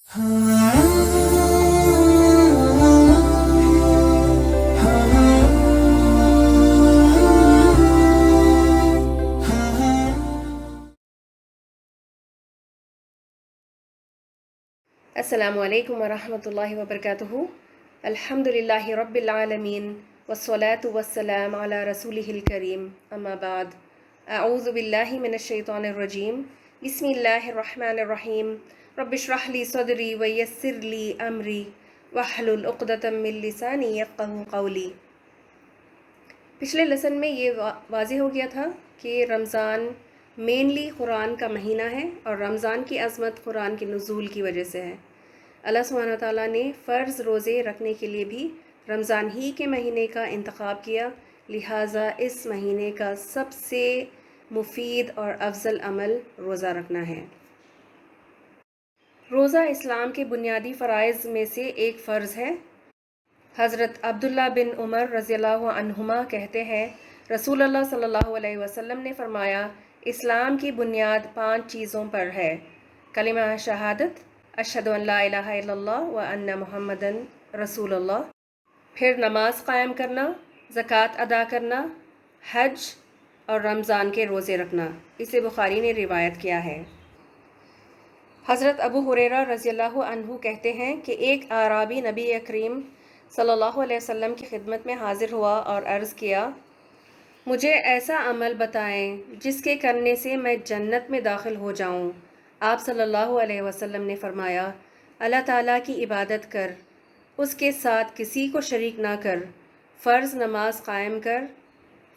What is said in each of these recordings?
السلام علیکم ورحمۃ اللہ وبرکاتہ۔ الحمدللہ رب العالمین والصلاة والسلام علی رسولہ الکریم، اما بعد، اعوذ باللہ من الشیطان الرجیم، بسم اللہ الرحمن الرحیم، رب اشرح لی صدری ویسر لی امری واحلل عقدۃ من لسانی یفقہوا قولی۔ پچھلے لیسن میں یہ واضح ہو گیا تھا کہ رمضان مینلی قرآن کا مہینہ ہے اور رمضان کی عظمت قرآن کے نزول کی وجہ سے ہے۔ اللہ سبحانہ و تعالیٰ نے فرض روزے رکھنے کے لیے بھی رمضان ہی کے مہینے کا انتخاب کیا، لہٰذا اس مہینے کا سب سے مفید اور افضل عمل روزہ رکھنا ہے۔ روزہ اسلام کے بنیادی فرائض میں سے ایک فرض ہے۔ حضرت عبداللہ بن عمر رضی اللہ عنہما کہتے ہیں، رسول اللہ صلی اللہ علیہ وسلم نے فرمایا، اسلام کی بنیاد 5 چیزوں پر ہے: کلمہ شہادت، اشہد ان لا الہ الا اللہ و ان محمدن رسول اللہ، پھر نماز قائم کرنا، زکوٰۃ ادا کرنا، حج اور رمضان کے روزے رکھنا۔ اسے بخاری نے روایت کیا ہے۔ حضرت ابو ہریرہ رضی اللہ عنہ کہتے ہیں کہ ایک اعرابی نبی کریم صلی اللہ علیہ وسلم کی خدمت میں حاضر ہوا اور عرض کیا، مجھے ایسا عمل بتائیں جس کے کرنے سے میں جنت میں داخل ہو جاؤں۔ آپ صلی اللہ علیہ وسلم نے فرمایا، اللہ تعالیٰ کی عبادت کر، اس کے ساتھ کسی کو شریک نہ کر، فرض نماز قائم کر،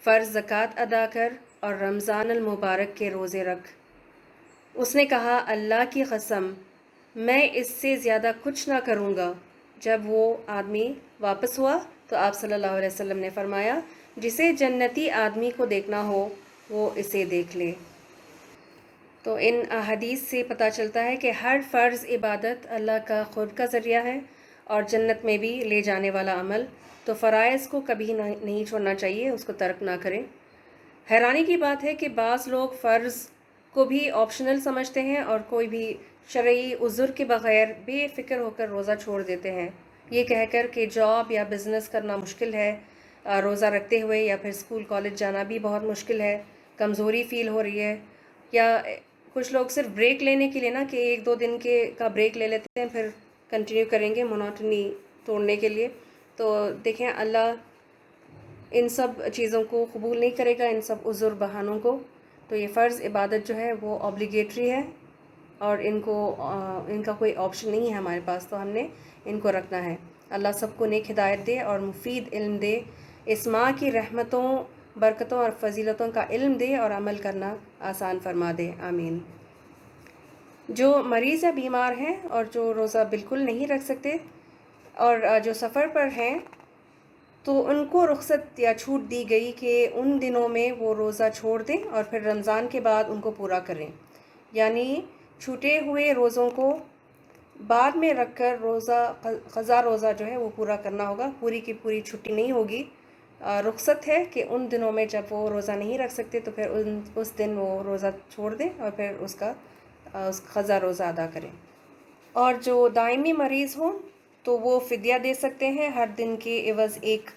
فرض زکوٰۃ ادا کر اور رمضان المبارک کے روزے رکھ۔ اس نے کہا، اللہ کی قسم، میں اس سے زیادہ کچھ نہ کروں گا۔ جب وہ آدمی واپس ہوا تو آپ صلی اللہ علیہ وسلم نے فرمایا، جسے جنتی آدمی کو دیکھنا ہو وہ اسے دیکھ لے۔ تو ان احادیث سے پتہ چلتا ہے کہ ہر فرض عبادت اللہ کا خود کا ذریعہ ہے اور جنت میں بھی لے جانے والا عمل، تو فرائض کو کبھی نہیں چھوڑنا چاہیے، اس کو ترک نہ کریں۔ حیرانی کی بات ہے کہ بعض لوگ فرض کو بھی آپشنل سمجھتے ہیں اور کوئی بھی شرعی عذر کے بغیر بے فکر ہو کر روزہ چھوڑ دیتے ہیں، یہ کہہ کر کہ جاب یا بزنس کرنا مشکل ہے روزہ رکھتے ہوئے، یا پھر اسکول کالج جانا بھی بہت مشکل ہے، کمزوری فیل ہو رہی ہے، یا کچھ لوگ صرف بریک لینے کے لیے نا کہ 1-2 دن کا بریک لے لیتے ہیں، پھر کنٹینیو کریں گے مونوٹنی توڑنے کے لیے۔ تو دیکھیں، اللہ ان سب چیزوں کو قبول نہیں کرے گا، ان سب عذر بہانوں کو۔ تو یہ فرض عبادت جو ہے وہ اوبلیگیٹری ہے اور ان کا کوئی آپشن نہیں ہے ہمارے پاس، تو ہم نے ان کو رکھنا ہے۔ اللہ سب کو نیک ہدایت دے اور مفید علم دے، اس ماہ کی رحمتوں، برکتوں اور فضیلتوں کا علم دے اور عمل کرنا آسان فرما دے، آمین۔ جو مریض یا بیمار ہیں اور جو روزہ بالکل نہیں رکھ سکتے اور جو سفر پر ہیں، تو ان کو رخصت یا چھوٹ دی گئی کہ ان دنوں میں وہ روزہ چھوڑ دیں اور پھر رمضان کے بعد ان کو پورا کریں، یعنی چھوٹے ہوئے روزوں کو بعد میں رکھ کر قضا روزہ جو ہے وہ پورا کرنا ہوگا، پوری کی پوری چھٹی نہیں ہوگی۔ رخصت ہے کہ ان دنوں میں جب وہ روزہ نہیں رکھ سکتے تو پھر اس دن وہ روزہ چھوڑ دیں اور پھر اس قضا روزہ ادا کریں۔ اور جو دائمی مریض ہوں تو وہ فدیہ دے سکتے ہیں، ہر دن کے عوض ایک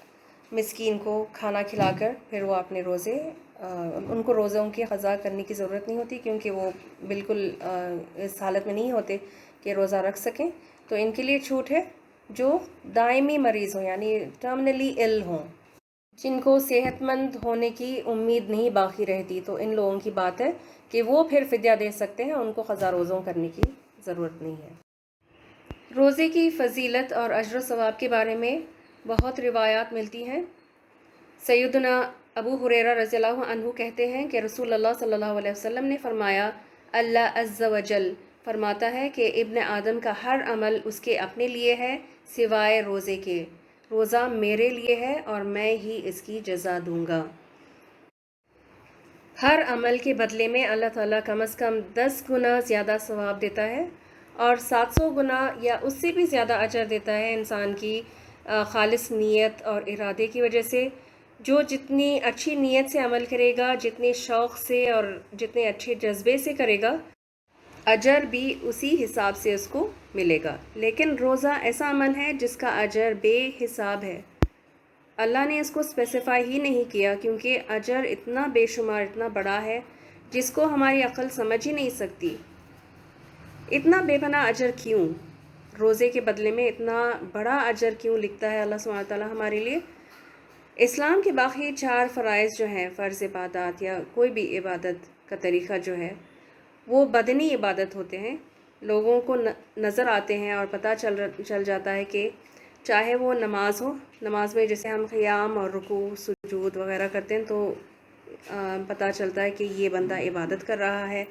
مسکین کو کھانا کھلا کر پھر وہ اپنے روزے، ان کو روزوں کی قضا کرنے کی ضرورت نہیں ہوتی، کیونکہ وہ بالکل اس حالت میں نہیں ہوتے کہ روزہ رکھ سکیں۔ تو ان کے لیے چھوٹ ہے جو دائمی مریض ہوں، یعنی ٹرمنلی ill ہوں، جن کو صحت مند ہونے کی امید نہیں باقی رہتی، تو ان لوگوں کی بات ہے کہ وہ پھر فدیہ دے سکتے ہیں، ان کو قضا روزوں کرنے کی ضرورت نہیں ہے۔ روزے کی فضیلت اور اجر و ثواب کے بارے میں بہت روایات ملتی ہیں۔ سیدنا ابو ہریرہ رضی اللہ عنہ کہتے ہیں کہ رسول اللہ صلی اللہ علیہ وسلم نے فرمایا، اللہ عز و جل فرماتا ہے کہ ابن آدم کا ہر عمل اس کے اپنے لیے ہے سوائے روزے کے، روزہ میرے لیے ہے اور میں ہی اس کی جزا دوں گا۔ ہر عمل کے بدلے میں اللہ تعالیٰ کم از کم 10 گنا زیادہ ثواب دیتا ہے اور 700 گنا یا اس سے بھی زیادہ اجر دیتا ہے انسان کی خالص نیت اور ارادے کی وجہ سے۔ جو جتنی اچھی نیت سے عمل کرے گا، جتنے شوق سے اور جتنے اچھے جذبے سے کرے گا، اجر بھی اسی حساب سے اس کو ملے گا، لیکن روزہ ایسا عمل ہے جس کا اجر بے حساب ہے۔ اللہ نے اس کو اسپیسیفائی ہی نہیں کیا، کیونکہ اجر اتنا بے شمار، اتنا بڑا ہے جس کو ہماری عقل سمجھ ہی نہیں سکتی۔ اتنا بے پناہ اجر کیوں؟ روزے کے بدلے میں اتنا بڑا اجر کیوں لکھتا ہے اللہ سبحانہ تعالیٰ ہمارے لیے؟ اسلام کے باقی 4 فرائض جو ہیں، فرض عبادات یا کوئی بھی عبادت کا طریقہ جو ہے، وہ بدنی عبادت ہوتے ہیں۔ لوگوں کو نظر آتے ہیں اور پتہ چل جاتا ہے کہ چاہے وہ نماز ہو، نماز میں جیسے ہم قیام اور رکوع سجود وغیرہ کرتے ہیں تو پتہ چلتا ہے کہ یہ بندہ عبادت کر رہا ہے،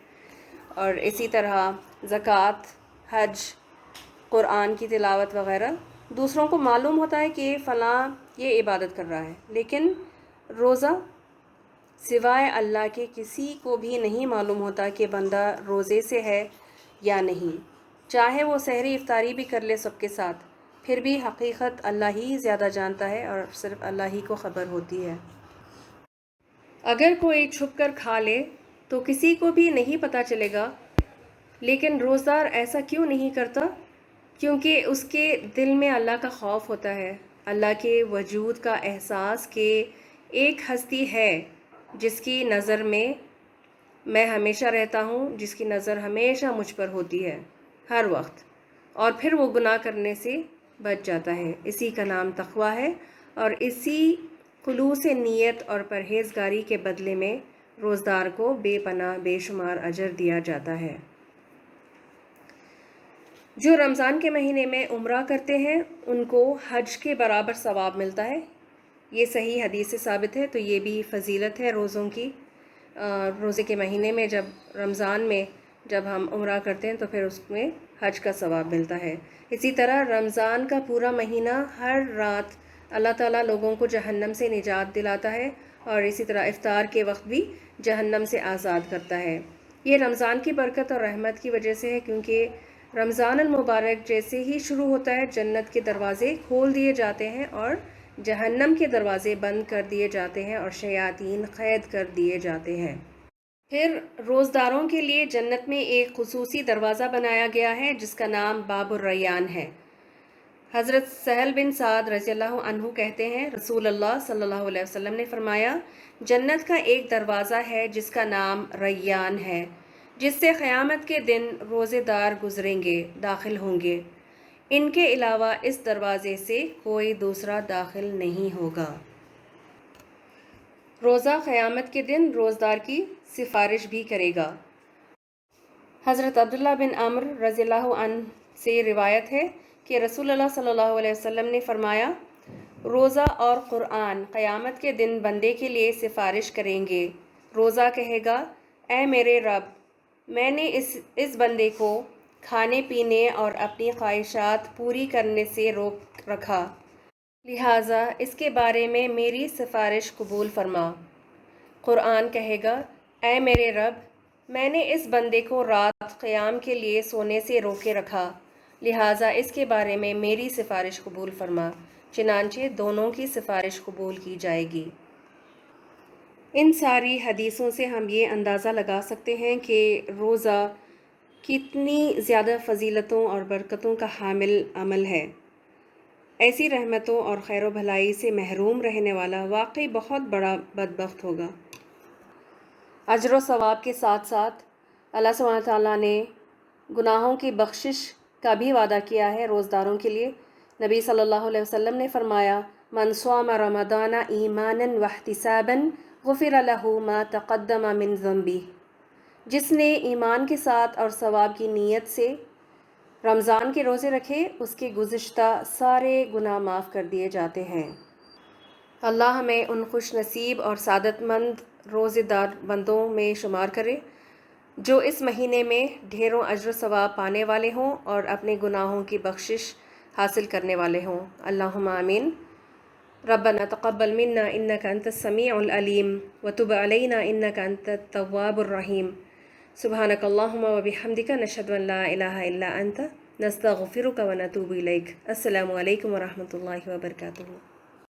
اور اسی طرح زکوٰۃ، حج، قرآن کی تلاوت وغیرہ دوسروں کو معلوم ہوتا ہے کہ فلاں یہ عبادت کر رہا ہے، لیکن روزہ سوائے اللہ کے کسی کو بھی نہیں معلوم ہوتا کہ بندہ روزے سے ہے یا نہیں، چاہے وہ سحری افطاری بھی کر لے سب کے ساتھ، پھر بھی حقیقت اللہ ہی زیادہ جانتا ہے اور صرف اللہ ہی کو خبر ہوتی ہے۔ اگر کوئی چھپ کر کھا لے تو کسی کو بھی نہیں پتہ چلے گا، لیکن روزدار ایسا کیوں نہیں کرتا؟ کیونکہ اس کے دل میں اللہ کا خوف ہوتا ہے، اللہ کے وجود کا احساس کہ ایک ہستی ہے جس کی نظر میں ہمیشہ رہتا ہوں، جس کی نظر ہمیشہ مجھ پر ہوتی ہے ہر وقت، اور پھر وہ گناہ کرنے سے بچ جاتا ہے۔ اسی کا نام تقویٰ ہے، اور اسی خلوص نیت اور پرہیزگاری کے بدلے میں روزدار کو بے پناہ بے شمار اجر دیا جاتا ہے۔ جو رمضان کے مہینے میں عمرہ کرتے ہیں ان کو حج کے برابر ثواب ملتا ہے، یہ صحیح حدیث سے ثابت ہے۔ تو یہ بھی فضیلت ہے روزوں کی۔ روزے کے مہینے میں رمضان میں جب ہم عمرہ کرتے ہیں تو پھر اس میں حج کا ثواب ملتا ہے۔ اسی طرح رمضان کا پورا مہینہ ہر رات اللہ تعالیٰ لوگوں کو جہنم سے نجات دلاتا ہے، اور اسی طرح افطار کے وقت بھی جہنم سے آزاد کرتا ہے۔ یہ رمضان کی برکت اور رحمت کی وجہ سے ہے، کیونکہ رمضان المبارک جیسے ہی شروع ہوتا ہے جنت کے دروازے کھول دیے جاتے ہیں اور جہنم کے دروازے بند کر دیے جاتے ہیں اور شیاطین قید کر دیے جاتے ہیں۔ پھر روزداروں کے لیے جنت میں ایک خصوصی دروازہ بنایا گیا ہے جس کا نام باب الریان ہے۔ حضرت سہل بن سعد رضی اللہ عنہ کہتے ہیں، رسول اللہ صلی اللہ علیہ وسلم نے فرمایا، جنت کا ایک دروازہ ہے جس کا نام ریان ہے، جس سے قیامت کے دن روزے دار گزریں گے، داخل ہوں گے، ان کے علاوہ اس دروازے سے کوئی دوسرا داخل نہیں ہوگا۔ روزہ قیامت کے دن روزدار کی سفارش بھی کرے گا۔ حضرت عبداللہ بن عمرو رضی اللہ عنہ سے روایت ہے کہ رسول اللہ صلی اللہ علیہ وسلم نے فرمایا، روزہ اور قرآن قیامت کے دن بندے کے لیے سفارش کریں گے۔ روزہ کہے گا، اے میرے رب، میں نے اس بندے کو کھانے پینے اور اپنی خواہشات پوری کرنے سے روک رکھا، لہٰذا اس کے بارے میں میری سفارش قبول فرما۔ قرآن کہے گا، اے میرے رب، میں نے اس بندے کو رات قیام کے لیے سونے سے روکے رکھا، لہٰذا اس کے بارے میں میری سفارش قبول فرما۔ چنانچہ دونوں کی سفارش قبول کی جائے گی۔ ان ساری حدیثوں سے ہم یہ اندازہ لگا سکتے ہیں کہ روزہ کتنی زیادہ فضیلتوں اور برکتوں کا حامل عمل ہے۔ ایسی رحمتوں اور خیر و بھلائی سے محروم رہنے والا واقعی بہت بڑا بدبخت ہوگا۔ اجر و ثواب کے ساتھ ساتھ اللہ سبحانہ تعالیٰ نے گناہوں کی بخشش کا بھی وعدہ کیا ہے روزداروں کے لیے۔ نبی صلی اللہ علیہ وسلم نے فرمایا، من صام رمضان ایمانا واحتسابا غفر له ما تقدم من ذنبہ، جس نے ایمان کے ساتھ اور ثواب کی نیت سے رمضان کے روزے رکھے، اس کے گزشتہ سارے گناہ معاف کر دیے جاتے ہیں۔ اللہ ہمیں ان خوش نصیب اور سعادت مند روزے دار بندوں میں شمار کرے جو اس مہینے میں ڈھیروں اجر و ثواب پانے والے ہوں اور اپنے گناہوں کی بخشش حاصل کرنے والے ہوں۔ اللہم آمین۔ ربنا تقبل منا انک انت السمیع العلیم وتب علینا انک انت التواب الرحیم۔ سبحانک اللہم وبحمدک نشہد ان لا الہ الا انت نستغفرک ونتوب الیک۔ السلام علیکم ورحمۃ اللہ وبرکاتہ۔